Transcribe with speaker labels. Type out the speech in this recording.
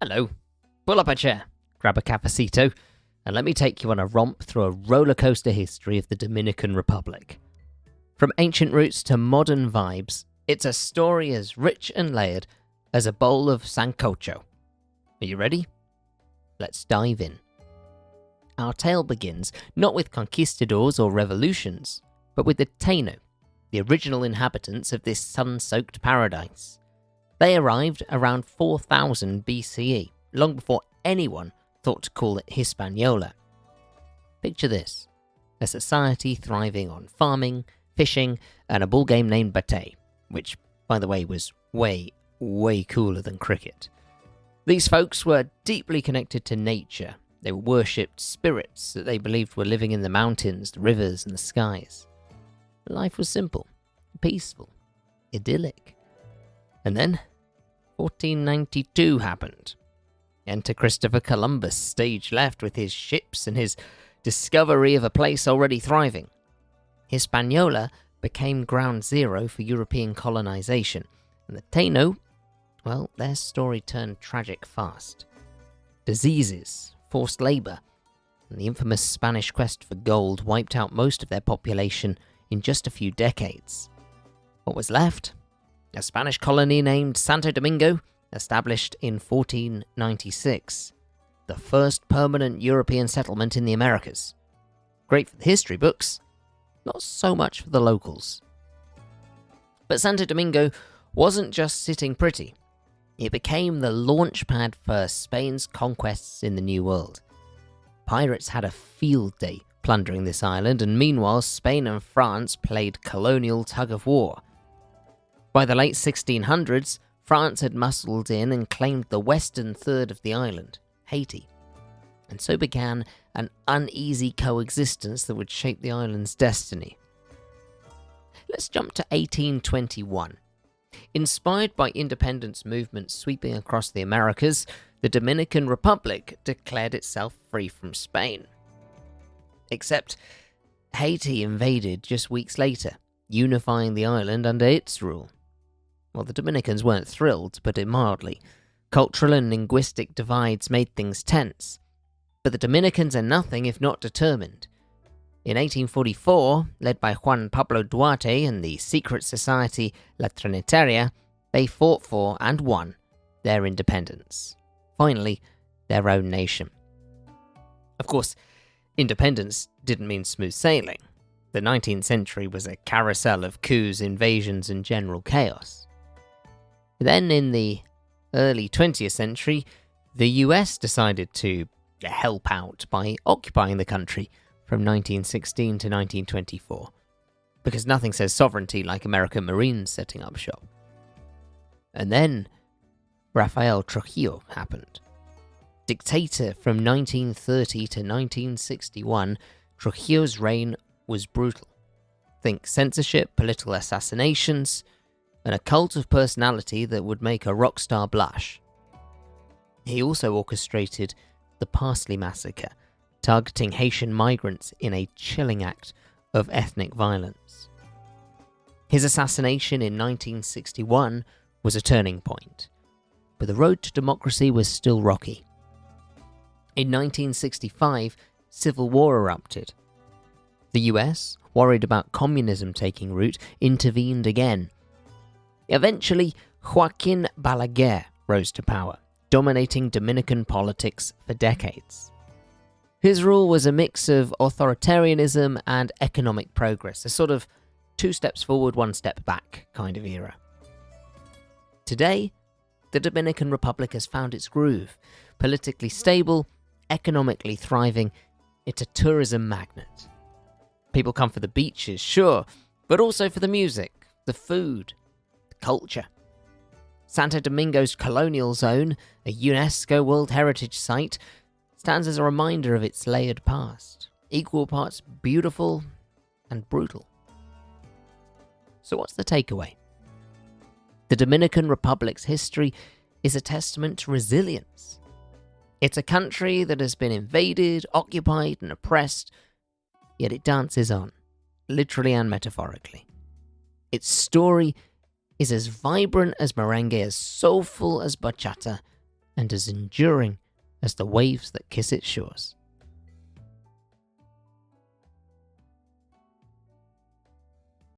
Speaker 1: Hello. Pull up a chair, grab a cafecito, and let me take you on a romp through a roller coaster history of the Dominican Republic. From ancient roots to modern vibes, it's a story as rich and layered as a bowl of sancocho. Are you ready? Let's dive in. Our tale begins not with conquistadors or revolutions, but with the Taino, the original inhabitants of this sun-soaked paradise. They arrived around 4000 BCE, long before anyone thought to call it Hispaniola. Picture this, a society thriving on farming, fishing, and a ball game named bate, which, by the way, was way cooler than cricket. These folks were deeply connected to nature. They worshipped spirits that they believed were living in the mountains, the rivers, and the skies. Life was simple, peaceful, idyllic. And then, 1492 happened. Enter Christopher Columbus, stage left with his ships and his discovery of a place already thriving. Hispaniola became ground zero for European colonization, and the Taino, well, their story turned tragic fast. Diseases, forced labor, and the infamous Spanish quest for gold wiped out most of their population in just a few decades. What was left? A Spanish colony named Santo Domingo, established in 1496, the first permanent European settlement in the Americas. Great for the history books, not so much for the locals. But Santo Domingo wasn't just sitting pretty. It became the launchpad for Spain's conquests in the New World. Pirates had a field day plundering this island, and meanwhile Spain and France played colonial tug-of-war. By the late 1600s, France had muscled in and claimed the western third of the island, Haiti, and so began an uneasy coexistence that would shape the island's destiny. Let's jump to 1821. Inspired by independence movements sweeping across the Americas, the Dominican Republic declared itself free from Spain. Except Haiti invaded just weeks later, unifying the island under its rule. Well, the Dominicans weren't thrilled, to put it mildly. Cultural and linguistic divides made things tense. But the Dominicans are nothing if not determined. In 1844, led by Juan Pablo Duarte and the secret society La Trinitaria, they fought for and won their independence. Finally, their own nation. Of course, independence didn't mean smooth sailing. The 19th century was a carousel of coups, invasions, and general chaos. Then, in the early 20th century, the US decided to help out by occupying the country from 1916 to 1924, because nothing says sovereignty like American Marines setting up shop. And then, Rafael Trujillo happened. Dictator from 1930 to 1961, Trujillo's reign was brutal. Think censorship, political assassinations, and a cult of personality that would make a rock star blush. He also orchestrated the Parsley Massacre, targeting Haitian migrants in a chilling act of ethnic violence. His assassination in 1961 was a turning point, but the road to democracy was still rocky. In 1965, civil war erupted. The US, worried about communism taking root, intervened again. Eventually, Joaquin Balaguer rose to power, dominating Dominican politics for decades. His rule was a mix of authoritarianism and economic progress, a sort of 2 steps forward, 1 step back kind of era. Today, the Dominican Republic has found its groove, politically stable, economically thriving. It's a tourism magnet. People come for the beaches, sure, but also for the music, the food, culture. Santo Domingo's colonial zone, a UNESCO World Heritage Site, stands as a reminder of its layered past, equal parts beautiful and brutal. So what's the takeaway? The Dominican Republic's history is a testament to resilience. It's a country that has been invaded, occupied, and oppressed, yet it dances on, literally and metaphorically. Its story is as vibrant as merengue, as soulful as bachata, and as enduring as the waves that kiss its shores.